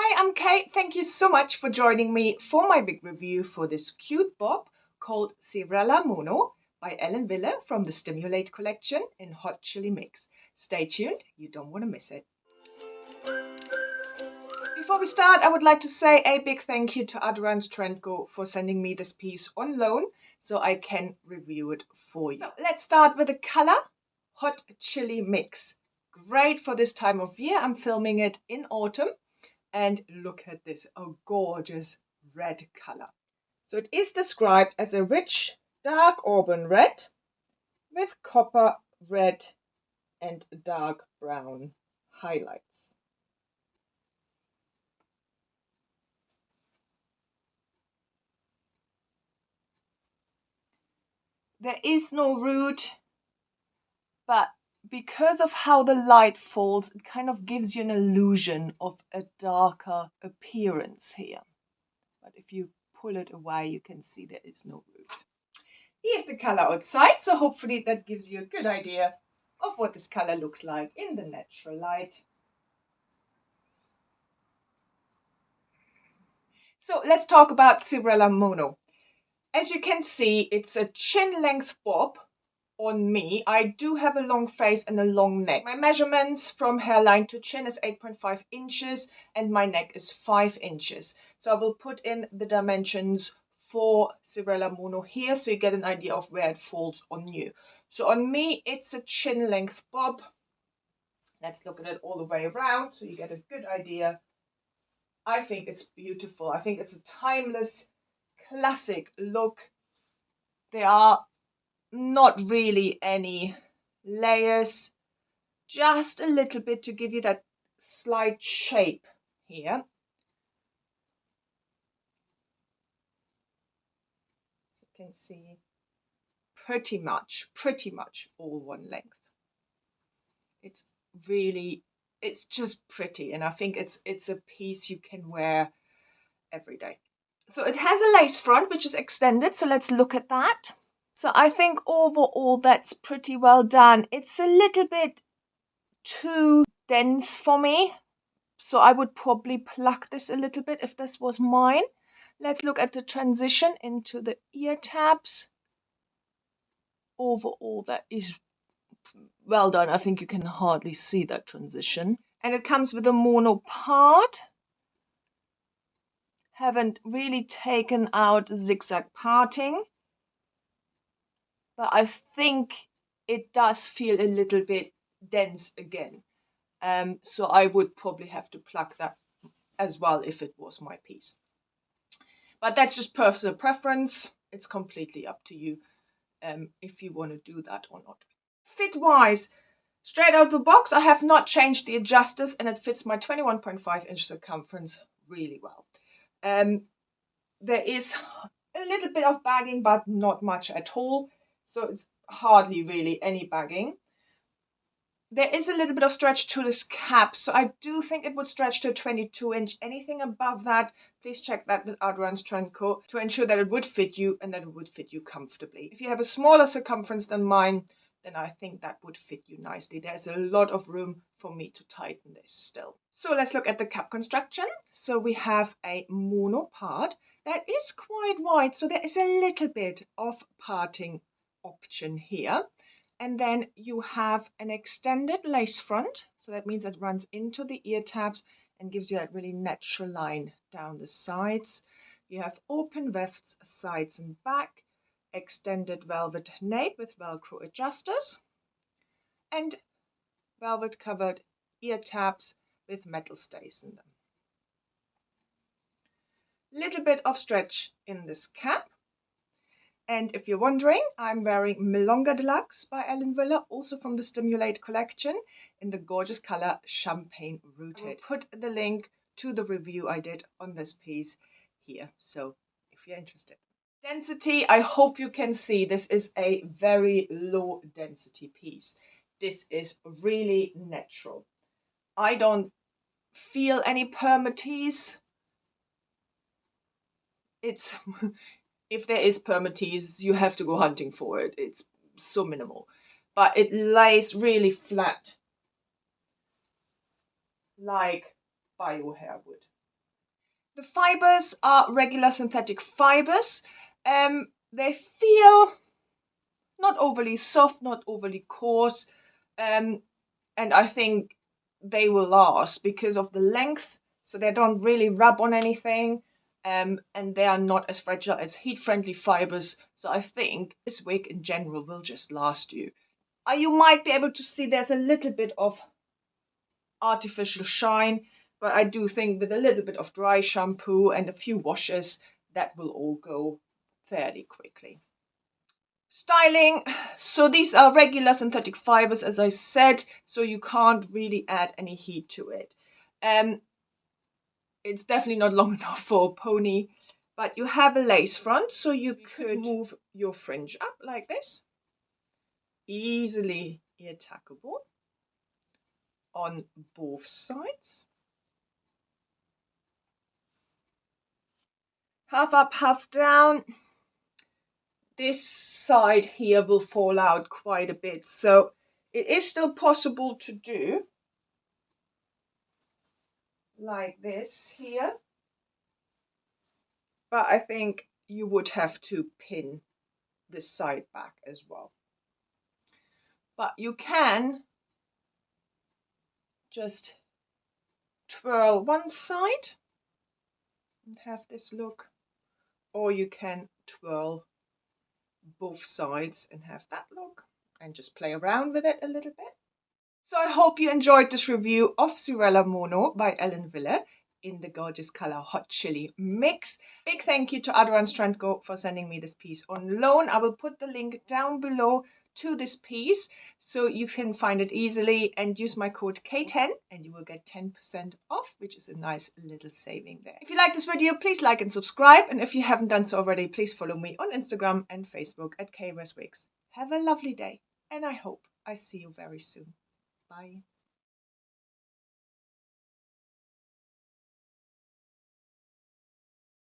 Hi, I'm Kate. Thank you so much for joining me for my big review for this cute bob called Cirella Mono by Ellen Wille from the Stimulate collection in Hot Chilli Mix. Stay tuned, you don't want to miss it. Before we start, I would like to say a big thank you to Adrian's Trendco for sending me this piece on loan so I can review it for you. So let's start with the color Hot Chilli Mix. Great for this time of year. I'm filming it in autumn. And look at this, a gorgeous red color. So it is described as a rich, dark auburn red with copper red and dark brown highlights. There is no root, but because of how the light falls, it kind of gives you an illusion of a darker appearance here. But if you pull it away, you can see there is no root. Here's the color outside, so hopefully that gives you a good idea of what this color looks like in the natural light. So let's talk about Cirella Mono. As you can see, it's a chin length bob on me. I do have a long face and a long neck. My measurements from hairline to chin is 8.5 inches and my neck is 5 inches. So I will put in the dimensions for Cirella Mono here so you get an idea of where it falls on you. So on me, it's a chin length bob. Let's look at it all the way around so you get a good idea. I think it's beautiful. I think it's a timeless, classic look. There are not really any layers, just a little bit to give you that slight shape here. So you can see pretty much all one length. It's really, it's just pretty, and I think it's a piece you can wear every day. So it has a lace front which is extended, so let's look at that. So I think overall that's pretty well done. It's a little bit too dense for me, so I would probably pluck this a little bit if this was mine. Let's look at the transition into the ear tabs. Overall that is well done. I think you can hardly see that transition. And it comes with a mono part. Haven't really taken out zigzag parting, but I think it does feel a little bit dense again. So I would probably have to pluck that as well if it was my piece. But that's just personal preference. It's completely up to you if you want to do that or not. Fit-wise, straight out of the box, I have not changed the adjusters and it fits my 21.5 inch circumference really well. There is a little bit of bagging, but not much at all. So it's hardly really any bagging. There is a little bit of stretch to this cap, so I do think it would stretch to a 22 inch. Anything above that, please check that with Adrian's Trendco to ensure that it would fit you and that it would fit you comfortably. If you have a smaller circumference than mine, then I think that would fit you nicely. There's a lot of room for me to tighten this still. So let's look at the cap construction. So we have a mono part that is quite wide, so there is a little bit of parting option here. And then you have an extended lace front, so that means it runs into the ear tabs and gives you that really natural line down the sides. You have open wefts sides and back, extended velvet nape with Velcro adjusters, and velvet covered ear tabs with metal stays in them. Little bit of stretch in this cap. And if you're wondering, I'm wearing Milonga Deluxe by Ellen Wille, also from the Stimulate collection, in the gorgeous color Champagne Rooted. I'll put the link to the review I did on this piece here, so if you're interested. Density, I hope you can see this is a very low density piece. This is really natural. I don't feel any permatease. It's if there is permatease, you have to go hunting for it. It's so minimal, but it lays really flat, like bio hair would. The fibers are regular synthetic fibers. They feel not overly soft, not overly coarse, and I think they will last because of the length. So they don't really rub on anything, and they are not as fragile as heat-friendly fibers. So I think this wig in general will just last you. You might be able to see there's a little bit of artificial shine, but I do think with a little bit of dry shampoo and a few washes, that will all go fairly quickly. Styling. So these are regular synthetic fibers, as I said, so you can't really add any heat to it. It's definitely not long enough for a pony, but you have a lace front, so you could move your fringe up like this. Easily attackable on both sides. Half up, half down. This side here will fall out quite a bit, so it is still possible to do like this here, but I think you would have to pin this side back as well. But you can just twirl one side and have this look, or you can twirl both sides and have that look, and just play around with it a little bit. So I hope you enjoyed this review of Cirella Mono by Ellen Wille in the gorgeous color Hot Chilli mix. Big thank you to Adrian Strandgo for sending me this piece on loan. I will put the link down below to this piece so you can find it easily, and use my code K10 and you will get 10% off, which is a nice little saving there. If you like this video, please like and subscribe, and if you haven't done so already, please follow me on Instagram and Facebook at KWesWigs. Have a lovely day, and I hope I see you very soon. Bye.